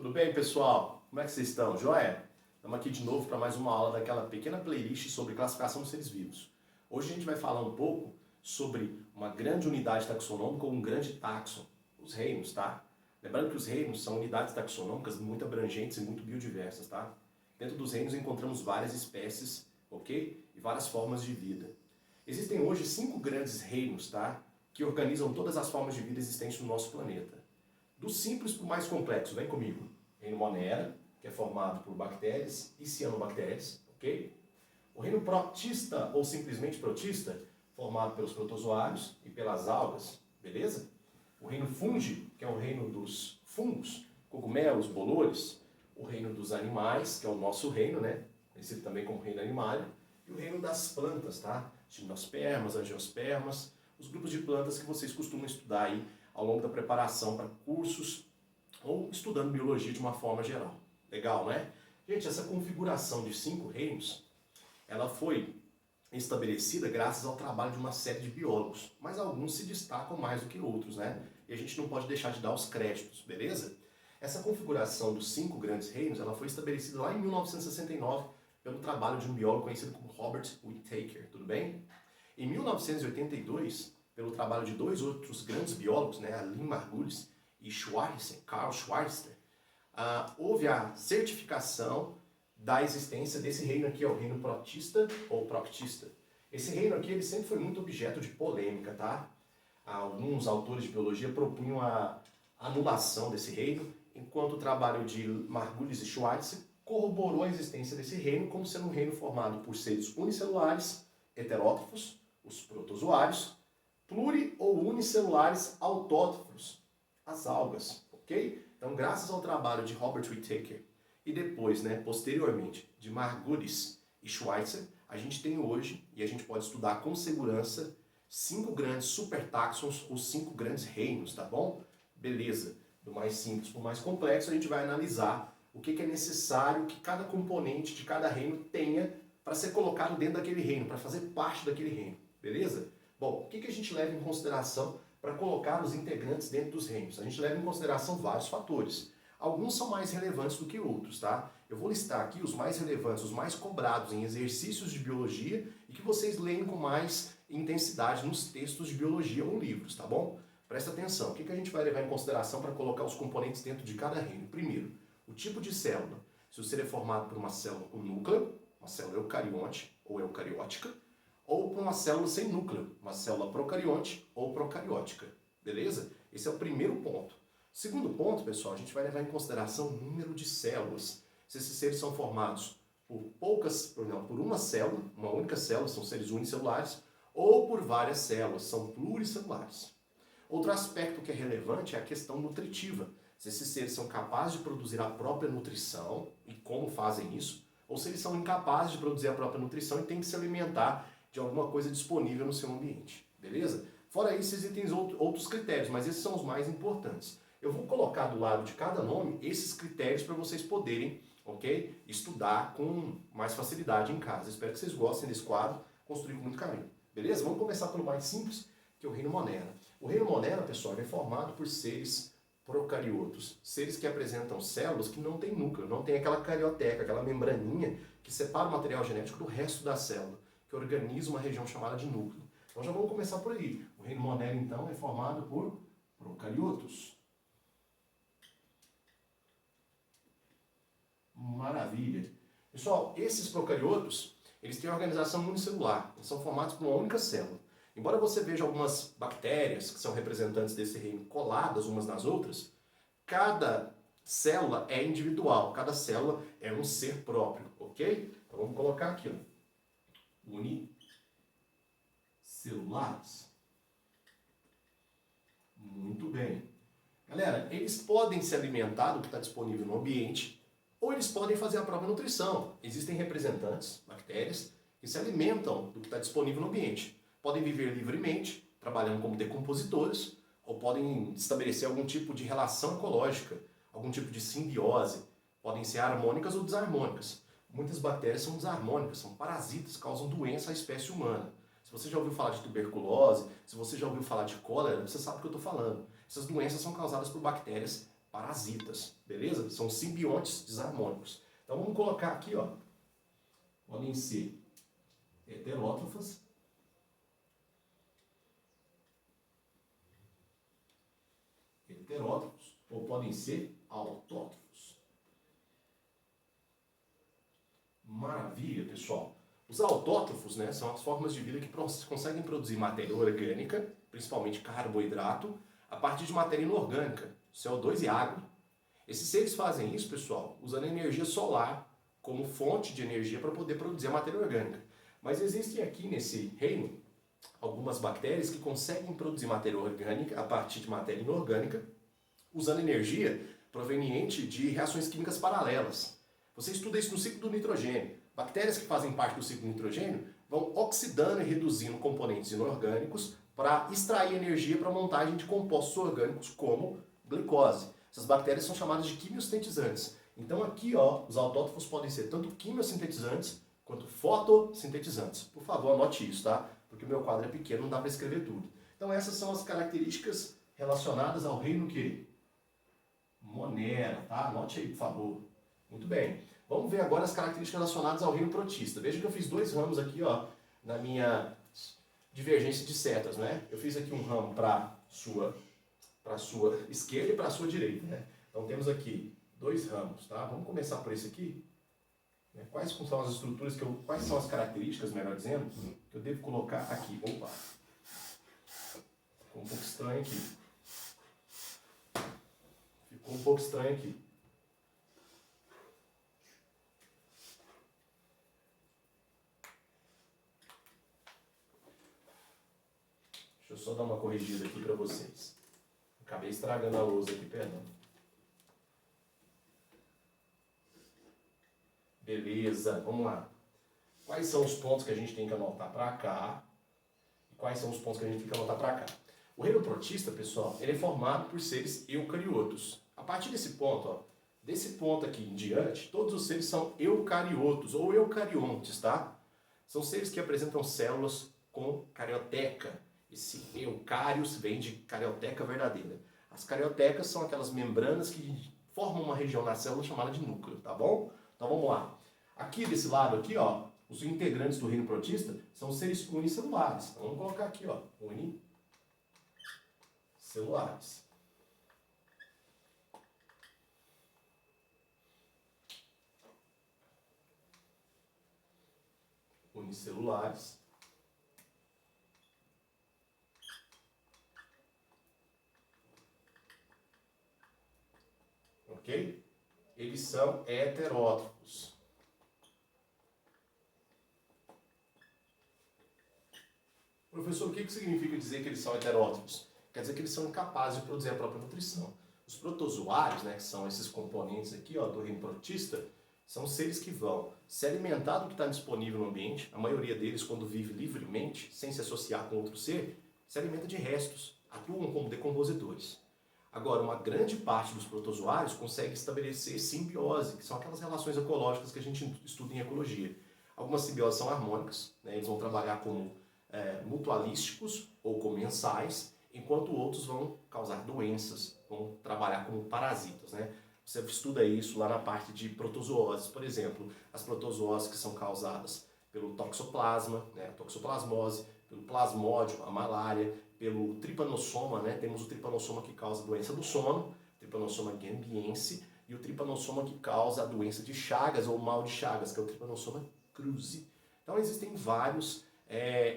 Tudo bem, pessoal? Como é que vocês estão? Joia? Estamos aqui de novo para mais uma aula daquela pequena playlist sobre classificação dos seres vivos. Hoje a gente vai falar um pouco sobre uma grande unidade taxonômica ou um grande táxon, os reinos, tá? Lembrando que os reinos são unidades taxonômicas muito abrangentes e muito biodiversas, tá? Dentro dos reinos encontramos várias espécies, ok? E várias formas de vida. Existem hoje 5 grandes reinos, tá? Que organizam todas as formas de vida existentes no nosso planeta. Do simples para o mais complexo, vem comigo. Reino Monera, que é formado por bactérias e cianobactérias, ok? O reino protista, ou simplesmente protista, formado pelos protozoários e pelas algas, beleza? O reino fungi, que é o reino dos fungos, cogumelos, bolores. O reino dos animais, que é o nosso reino, né? Conhecido também como reino animário. E o reino das plantas, tá? Gimnospermas, angiospermas, os grupos de plantas que vocês costumam estudar aí ao longo da preparação para cursos ou estudando biologia de uma forma geral. Legal, né? Gente, essa configuração de 5 reinos, ela foi estabelecida graças ao trabalho de uma série de biólogos, mas alguns se destacam mais do que outros, né? E a gente não pode deixar de dar os créditos, beleza? Essa configuração dos 5 grandes reinos, ela foi estabelecida lá em 1969 pelo trabalho de um biólogo conhecido como Robert Whittaker, tudo bem? Em 1982, pelo trabalho de 2 outros grandes biólogos, né, Lynn Margulis e Carl Schweitzer, houve a certificação da existência desse reino aqui, é o reino protista ou proctista. Esse reino aqui ele sempre foi muito objeto de polêmica, tá? Alguns autores de biologia propunham a anulação desse reino, enquanto o trabalho de Margulis e Schweitzer corroborou a existência desse reino como sendo um reino formado por seres unicelulares, heterótrofos, os protozoários, pluri- ou unicelulares autótrofos, as algas, ok? Então, graças ao trabalho de Robert Whittaker e depois, né, posteriormente, de Margulis e Schweitzer, a gente tem hoje, e a gente pode estudar com segurança, 5 grandes supertáxons ou 5 grandes reinos, tá bom? Beleza. Do mais simples para o mais complexo, a gente vai analisar o que é necessário que cada componente de cada reino tenha para ser colocado dentro daquele reino, para fazer parte daquele reino, beleza? Bom, o que a gente leva em consideração para colocar os integrantes dentro dos reinos? A gente leva em consideração vários fatores. Alguns são mais relevantes do que outros, tá? Eu vou listar aqui os mais relevantes, os mais cobrados em exercícios de biologia e que vocês leem com mais intensidade nos textos de biologia ou livros, tá bom? Presta atenção, o que a gente vai levar em consideração para colocar os componentes dentro de cada reino? Primeiro, o tipo de célula. Se o ser é formado por uma célula com núcleo, uma célula eucarionte ou eucariótica, ou por uma célula sem núcleo, uma célula procarionte ou procariótica, beleza? Esse é o primeiro ponto. Segundo ponto, pessoal, a gente vai levar em consideração o número de células. Se esses seres são formados por uma célula, uma única célula, são seres unicelulares, ou por várias células, são pluricelulares. Outro aspecto que é relevante é a questão nutritiva. Se esses seres são capazes de produzir a própria nutrição e como fazem isso, ou se eles são incapazes de produzir a própria nutrição e têm que se alimentar de alguma coisa disponível no seu ambiente, beleza? Fora isso, existem outros critérios, mas esses são os mais importantes. Eu vou colocar do lado de cada nome esses critérios para vocês poderem, ok? Estudar com mais facilidade em casa. Espero que vocês gostem desse quadro, construir com muito carinho, beleza? Vamos começar pelo mais simples, que é o reino Monera. O reino Monera, pessoal, é formado por seres procariotos, seres que apresentam células que não têm núcleo, não tem aquela carioteca, aquela membraninha que separa o material genético do resto da célula, que organiza uma região chamada de núcleo. Então já vamos começar por aí. O reino Monera, então, é formado por procariotos. Maravilha. Pessoal, esses procariotos, eles têm organização unicelular. Eles são formados por uma única célula. Embora você veja algumas bactérias, que são representantes desse reino, coladas umas nas outras, cada célula é individual. Cada célula é um ser próprio, ok? Então vamos colocar aqui, ó. Unicelulares. Muito bem. Galera, eles podem se alimentar do que está disponível no ambiente, ou eles podem fazer a própria nutrição. Existem representantes, bactérias, que se alimentam do que está disponível no ambiente. Podem viver livremente, trabalhando como decompositores, ou podem estabelecer algum tipo de relação ecológica, algum tipo de simbiose. Podem ser harmônicas ou desarmônicas. Muitas bactérias são desarmônicas, são parasitas, causam doença à espécie humana. Se você já ouviu falar de tuberculose, se você já ouviu falar de cólera, você sabe o que eu estou falando. Essas doenças são causadas por bactérias parasitas, beleza? São simbiontes desarmônicos. Então vamos colocar aqui, ó, podem ser heterótrofas, ou podem ser autótrofos. Maravilha, pessoal. Os autótrofos, né, são as formas de vida que conseguem produzir matéria orgânica, principalmente carboidrato, a partir de matéria inorgânica, CO2 e água. Esses seres fazem isso, pessoal, usando energia solar como fonte de energia para poder produzir a matéria orgânica. Mas existem aqui nesse reino algumas bactérias que conseguem produzir matéria orgânica a partir de matéria inorgânica, usando energia proveniente de reações químicas paralelas. Você estuda isso no ciclo do nitrogênio. Bactérias que fazem parte do ciclo do nitrogênio vão oxidando e reduzindo componentes inorgânicos para extrair energia para a montagem de compostos orgânicos como glicose. Essas bactérias são chamadas de quimiosintetizantes. Então aqui, ó, os autótrofos podem ser tanto quimiosintetizantes quanto fotossintetizantes. Por favor, anote isso, tá? Porque o meu quadro é pequeno, não dá para escrever tudo. Então essas são as características relacionadas ao reino que? Monera, tá? Anote aí, por favor. Muito bem. Vamos ver agora as características relacionadas ao reino protista. Veja que eu fiz dois ramos aqui, ó, na minha divergência de setas, né? Eu fiz aqui um ramo para a sua esquerda e para a sua direita, né? Então temos aqui dois ramos, tá? Vamos começar por esse aqui. Quais são as estruturas, quais são as características, melhor dizendo, que eu devo colocar aqui? Opa! Ficou um pouco estranho aqui. Ficou um pouco estranho aqui. Deixa eu só dar uma corrigida aqui para vocês. Acabei estragando a lousa aqui, perdão. Beleza, vamos lá. Quais são os pontos que a gente tem que anotar para cá? E quais são os pontos que a gente tem que anotar para cá? O reino protista, pessoal, ele é formado por seres eucariotos. A partir desse ponto, ó, desse ponto aqui em diante, todos os seres são eucariotos ou eucariontes, tá? São seres que apresentam células com carioteca. Esse eucários vem de carioteca verdadeira. As cariotecas são aquelas membranas que formam uma região na célula chamada de núcleo, tá bom? Então vamos lá. Aqui desse lado aqui, ó, os integrantes do reino protista são seres unicelulares. Então, vamos colocar aqui, ó, unicelulares. Unicelulares. Ok? Eles são heterótrofos. Professor, o que significa dizer que eles são heterótrofos? Quer dizer que eles são incapazes de produzir a própria nutrição. Os protozoários, né, que são esses componentes aqui, ó, do reino protista, são seres que vão se alimentar do que está disponível no ambiente. A maioria deles, quando vive livremente, sem se associar com outro ser, se alimenta de restos, atuam como decompositores. Agora, uma grande parte dos protozoários consegue estabelecer simbiose, que são aquelas relações ecológicas que a gente estuda em ecologia. Algumas simbioses são harmônicas, né? Eles vão trabalhar como mutualísticos ou comensais, enquanto outros vão causar doenças, vão trabalhar como parasitas, né? Você estuda isso lá na parte de protozooses, por exemplo, as protozooses que são causadas pelo toxoplasma, né? A toxoplasmose, pelo plasmódio, a malária, pelo tripanossoma, né? Temos o tripanossoma que causa a doença do sono, tripanossoma gambiense, e o tripanossoma que causa a doença de Chagas ou mal de Chagas, que é o tripanossoma cruzi. Então existem vários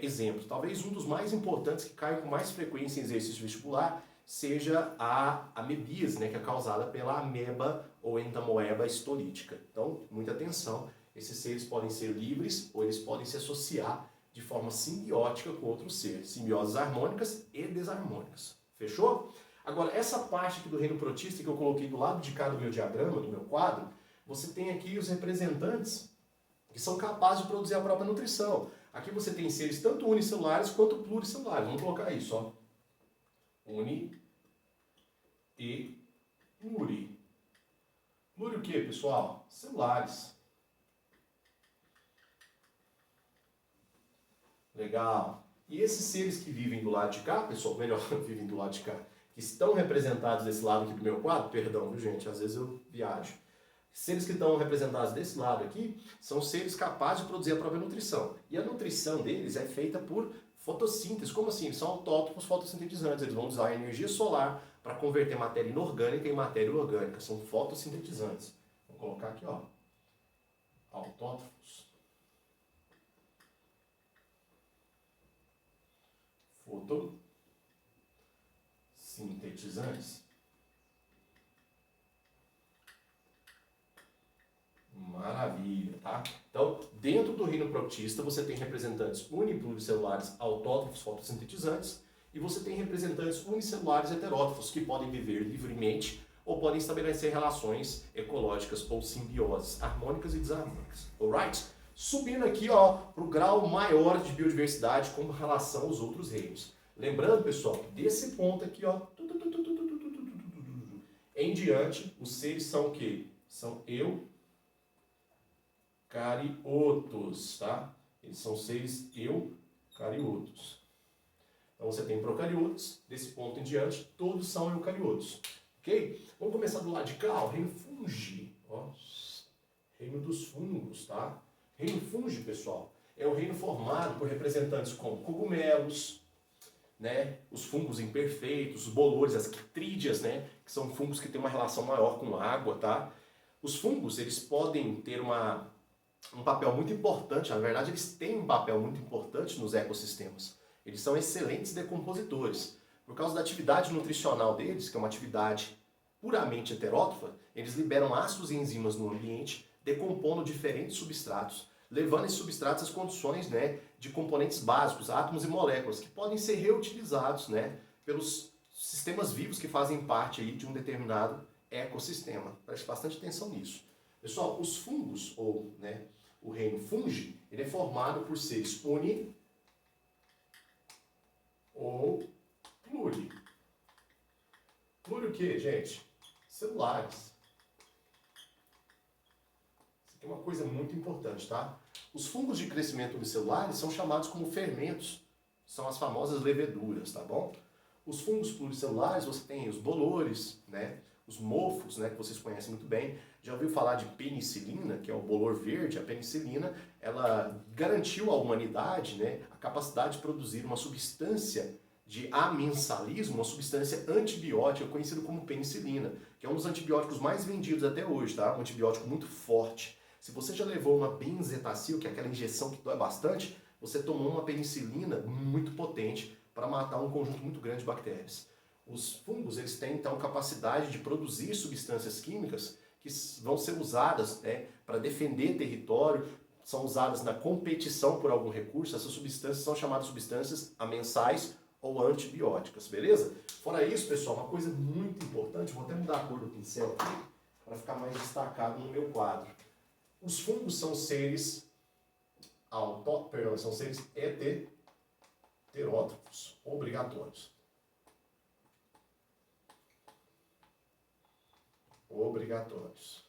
exemplos. Talvez um dos mais importantes que cai com mais frequência em exercício vestibular seja a amebíase, né? Que é causada pela ameba ou entamoeba histolítica. Então, muita atenção, esses seres podem ser livres ou eles podem se associar de forma simbiótica com outros seres, simbioses harmônicas e desarmônicas. Fechou? Agora, essa parte aqui do reino protista que eu coloquei do lado de cá do meu diagrama, do meu quadro, você tem aqui os representantes que são capazes de produzir a própria nutrição. Aqui você tem seres tanto unicelulares quanto pluricelulares. Vamos colocar isso, ó. Uni e pluri. Pluri o que, pessoal? Celulares. Legal. E esses seres que vivem do lado de cá, pessoal, melhor, vivem do lado de cá, que estão representados desse lado aqui do meu quadro, perdão, viu gente, às vezes eu viajo. Seres que estão representados desse lado aqui são seres capazes de produzir a própria nutrição. E a nutrição deles é feita por fotossíntese. Como assim? Eles são autótrofos fotossintetizantes. Eles vão usar a energia solar para converter matéria inorgânica em matéria orgânica. São fotossintetizantes. Vou colocar aqui, ó. Autótrofos. Fotossintetizantes. Maravilha, tá? Então, dentro do reino protista, você tem representantes unipluricelulares autótrofos fotossintetizantes e você tem representantes unicelulares heterótrofos que podem viver livremente ou podem estabelecer relações ecológicas ou simbioses harmônicas e desarmônicas. Alright? Subindo aqui, ó, para o grau maior de biodiversidade com relação aos outros reinos. Lembrando, pessoal, desse ponto aqui, ó, em diante, os seres são o quê? São eucariotos, tá? Eles são seres eucariotos. Então você tem procariotos, desse ponto em diante, todos são eucariotos. Ok? Vamos começar do lado de cá, o reino fungi. Ó, reino dos fungos, tá? Reino fungi, pessoal, é o reino formado por representantes como cogumelos, né? Os fungos imperfeitos, os bolores, as quitrídeas, né? Que são fungos que têm uma relação maior com água, tá? Os fungos, eles podem ter um papel muito importante, na verdade eles têm um papel muito importante nos ecossistemas. Eles são excelentes decompositores. Por causa da atividade nutricional deles, que é uma atividade puramente heterótrofa, eles liberam ácidos e enzimas no ambiente, decompondo diferentes substratos, levando esses substratos às condições, né, de componentes básicos, átomos e moléculas, que podem ser reutilizados, né, pelos sistemas vivos que fazem parte aí de um determinado ecossistema. Preste bastante atenção nisso. Pessoal, os fungos, ou né, o reino fungi, ele é formado por seres uni ou pluri. Pluri o quê, gente? Celulares. Isso aqui é uma coisa muito importante, tá? Os fungos de crescimento unicelulares são chamados como fermentos. São as famosas leveduras, tá bom? Os fungos pluricelulares, você tem os bolores, né? Os mofos, né, que vocês conhecem muito bem. Já ouviu falar de penicilina, que é o bolor verde? A penicilina, ela garantiu à humanidade, né, a capacidade de produzir uma substância de amensalismo, uma substância antibiótica conhecida como penicilina, que é um dos antibióticos mais vendidos até hoje, tá? Um antibiótico muito forte. Se você já levou uma benzetacil, que é aquela injeção que dói bastante, você tomou uma penicilina muito potente para matar um conjunto muito grande de bactérias. Os fungos, eles têm então capacidade de produzir substâncias químicas que vão ser usadas, né, para defender território, são usadas na competição por algum recurso. Essas substâncias são chamadas substâncias amensais ou antibióticas, beleza? Fora isso, pessoal, uma coisa muito importante, vou até mudar a cor do pincel aqui para ficar mais destacado no meu quadro. Os fungos são seres são seres heterótrofos, obrigatórios. Obrigatórios.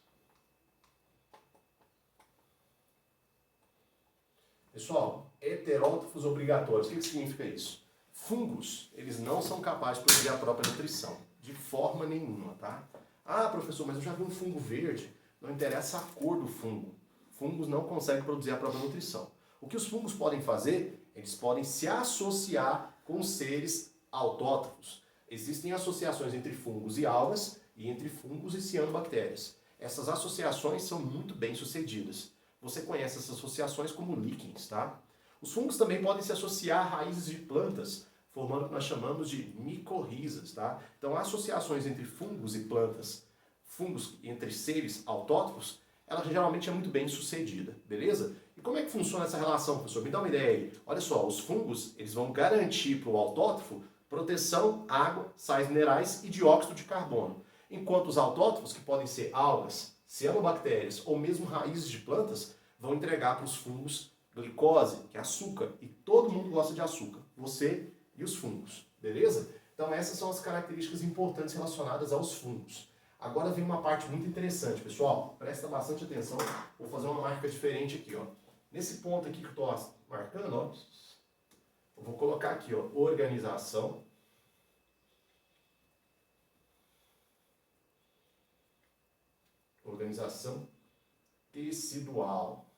Pessoal, heterótrofos obrigatórios, o que significa isso? Fungos, eles não são capazes de produzir a própria nutrição, de forma nenhuma, tá? Ah, professor, mas eu já vi um fungo verde, não interessa a cor do fungo. Fungos não conseguem produzir a própria nutrição. O que os fungos podem fazer? Eles podem se associar com seres autótrofos. Existem associações entre fungos e algas, e entre fungos e cianobactérias. Essas associações são muito bem sucedidas. Você conhece essas associações como líquens, tá? Os fungos também podem se associar a raízes de plantas, formando o que nós chamamos de micorrizas, tá? Então, associações entre fungos e plantas, fungos entre seres autótrofos, ela geralmente é muito bem sucedida, beleza? E como é que funciona essa relação, professor? Me dá uma ideia aí. Olha só, os fungos, eles vão garantir para o autótrofo proteção, água, sais minerais e dióxido de carbono. Enquanto os autótrofos, que podem ser algas, cianobactérias ou mesmo raízes de plantas, vão entregar para os fungos glicose, que é açúcar. E todo mundo gosta de açúcar, você e os fungos, beleza? Então essas são as características importantes relacionadas aos fungos. Agora vem uma parte muito interessante, pessoal. Presta bastante atenção, vou fazer uma marca diferente aqui, ó. Nesse ponto aqui que eu estou marcando, ó, eu vou colocar aqui, ó, organização organização tecidual.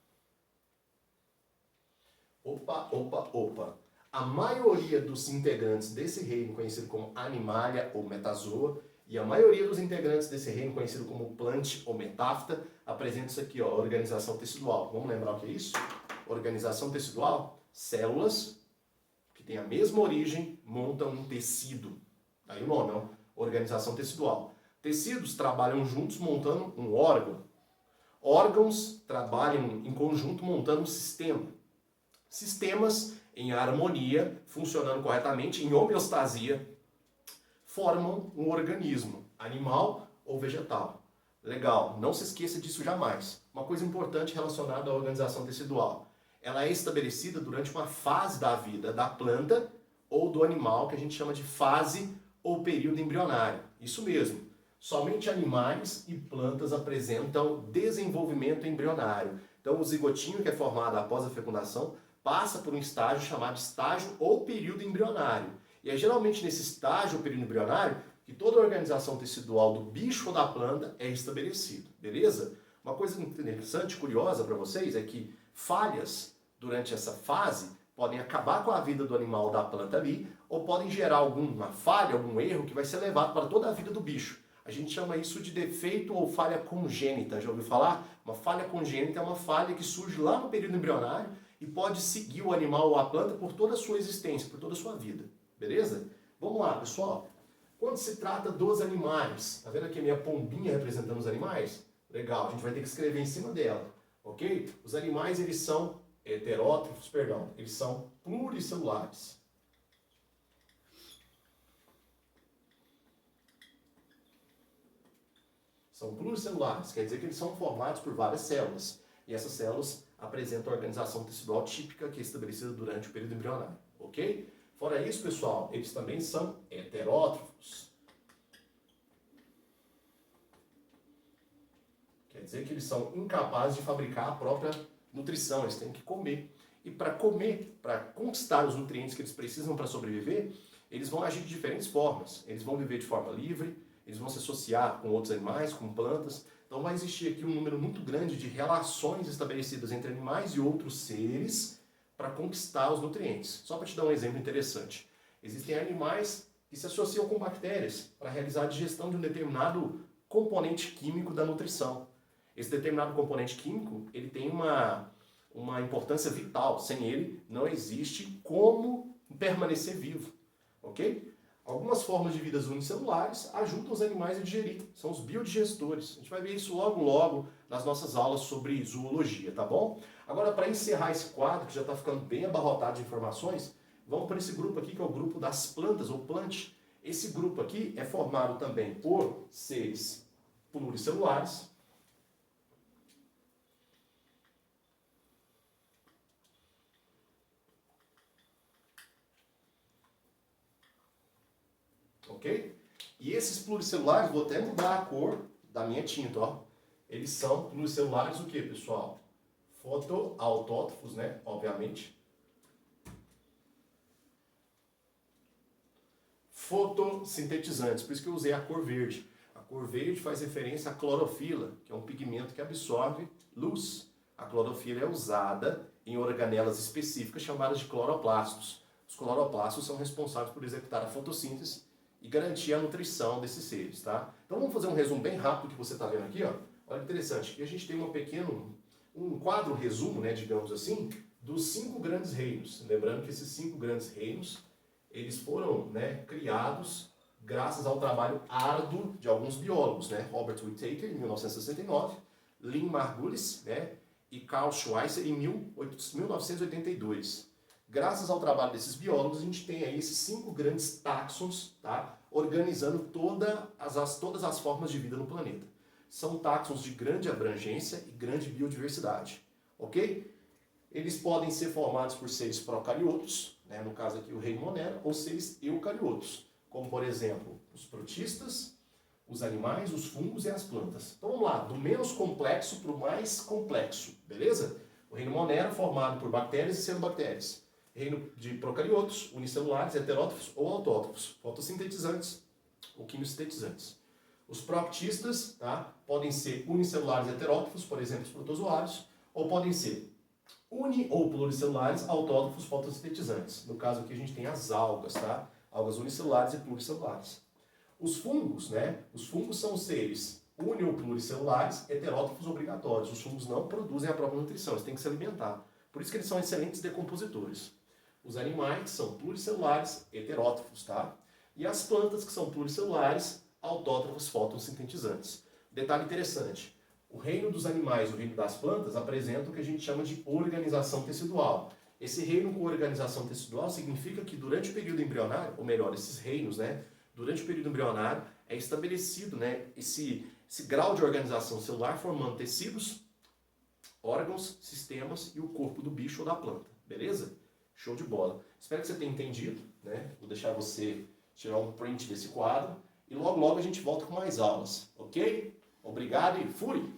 Opa. A maioria dos integrantes desse reino, conhecido como Animalia ou Metazoa, e a maioria dos integrantes desse reino, conhecido como Plant ou Metáfita, apresenta isso aqui, ó, organização tecidual. Vamos lembrar o que é isso? Organização tecidual, células que têm a mesma origem montam um tecido. Aí o nome, ó, organização tecidual. Tecidos trabalham juntos montando um órgão. Órgãos trabalham em conjunto montando um sistema. Sistemas em harmonia, funcionando corretamente, em homeostasia, formam um organismo, animal ou vegetal. Legal, não se esqueça disso jamais. Uma coisa importante relacionada à organização tecidual. Ela é estabelecida durante uma fase da vida da planta ou do animal, que a gente chama de fase ou período embrionário. Isso mesmo. Somente animais e plantas apresentam desenvolvimento embrionário. Então, o zigotinho, que é formado após a fecundação, passa por um estágio chamado estágio ou período embrionário. E é geralmente nesse estágio ou período embrionário que toda a organização tecidual do bicho ou da planta é estabelecida, beleza? Uma coisa interessante, curiosa para vocês, é que falhas durante essa fase podem acabar com a vida do animal ou da planta ali, ou podem gerar alguma falha, algum erro que vai ser levado para toda a vida do bicho. A gente chama isso de defeito ou falha congênita, já ouviu falar? Uma falha congênita é uma falha que surge lá no período embrionário e pode seguir o animal ou a planta por toda a sua existência, por toda a sua vida. Beleza? Vamos lá, pessoal. Quando se trata dos animais, tá vendo aqui a minha pombinha representando os animais? Legal, a gente vai ter que escrever em cima dela, ok? Os animais, eles são heterótrofos, eles são pluricelulares. São pluricelulares, quer dizer que eles são formados por várias células. E essas células apresentam a organização tecidual típica que é estabelecida durante o período embrionário, ok? Fora isso, pessoal, eles também são heterótrofos. Quer dizer que eles são incapazes de fabricar a própria nutrição, eles têm que comer. E para comer, para conquistar os nutrientes que eles precisam para sobreviver, eles vão agir de diferentes formas. Eles vão viver de forma livre, eles vão se associar com outros animais, com plantas. Então vai existir aqui um número muito grande de relações estabelecidas entre animais e outros seres para conquistar os nutrientes. Só para te dar um exemplo interessante. Existem animais que se associam com bactérias para realizar a digestão de um determinado componente químico da nutrição. Esse determinado componente químico, ele tem uma importância vital. Sem ele, não existe como permanecer vivo. Ok? Algumas formas de vidas unicelulares ajudam os animais a digerir. São os biodigestores. A gente vai ver isso logo nas nossas aulas sobre zoologia, tá bom? Agora, para encerrar esse quadro, que já está ficando bem abarrotado de informações, vamos para esse grupo aqui, que é o grupo das plantas, ou plant. Esse grupo aqui é formado também por seres pluricelulares. Ok? E esses pluricelulares, vou até mudar a cor da minha tinta, ó. Eles são pluricelulares o que, pessoal? Fotoautótrofos, né? Obviamente. Fotossintetizantes, por isso que eu usei a cor verde. A cor verde faz referência à clorofila, que é um pigmento que absorve luz. A clorofila é usada em organelas específicas chamadas de cloroplastos. Os cloroplastos são responsáveis por executar a fotossíntese e garantir a nutrição desses seres, tá? Então vamos fazer um resumo bem rápido que você está vendo aqui, ó. Olha que interessante, aqui a gente tem um quadro resumo, né, digamos assim, dos 5 grandes reinos. Lembrando que esses 5 grandes reinos, eles foram, né, criados graças ao trabalho árduo de alguns biólogos, né? Robert Whittaker, em 1969, Lynn Margulis, né, e Carl Schweitzer, em 1982. Graças ao trabalho desses biólogos, a gente tem aí esses 5 grandes táxons, tá? Organizando todas as formas de vida no planeta. São táxons de grande abrangência e grande biodiversidade, ok? Eles podem ser formados por seres procariotos, né? No caso aqui o reino Monera, ou seres eucariotos, como por exemplo os protistas, os animais, os fungos e as plantas. Então vamos lá, do menos complexo para o mais complexo, beleza? O reino Monera formado por bactérias e cianobactérias. Reino de procariotos, unicelulares, heterótrofos ou autótrofos, fotossintetizantes ou quimiosintetizantes. Os proctistas, tá, podem ser unicelulares heterótrofos, por exemplo, os protozoários, ou podem ser uni- ou pluricelulares autótrofos fotossintetizantes. No caso aqui a gente tem as algas, tá? Algas unicelulares e pluricelulares. Os fungos, né? Os fungos são seres uni- ou pluricelulares heterótrofos obrigatórios. Os fungos não produzem a própria nutrição, eles têm que se alimentar. Por isso que eles são excelentes decompositores. Os animais são pluricelulares heterótrofos, tá? E as plantas que são pluricelulares autótrofos fotossintetizantes. Detalhe interessante. O reino dos animais e o reino das plantas apresentam o que a gente chama de organização tecidual. Esse reino com organização tecidual significa que durante o período embrionário, ou melhor, esses reinos, né, durante o período embrionário é estabelecido, né, esse grau de organização celular formando tecidos, órgãos, sistemas e o corpo do bicho ou da planta. Beleza? Show de bola. Espero que você tenha entendido, né? Vou deixar você tirar um print desse quadro e logo logo a gente volta com mais aulas, ok? Obrigado e fui!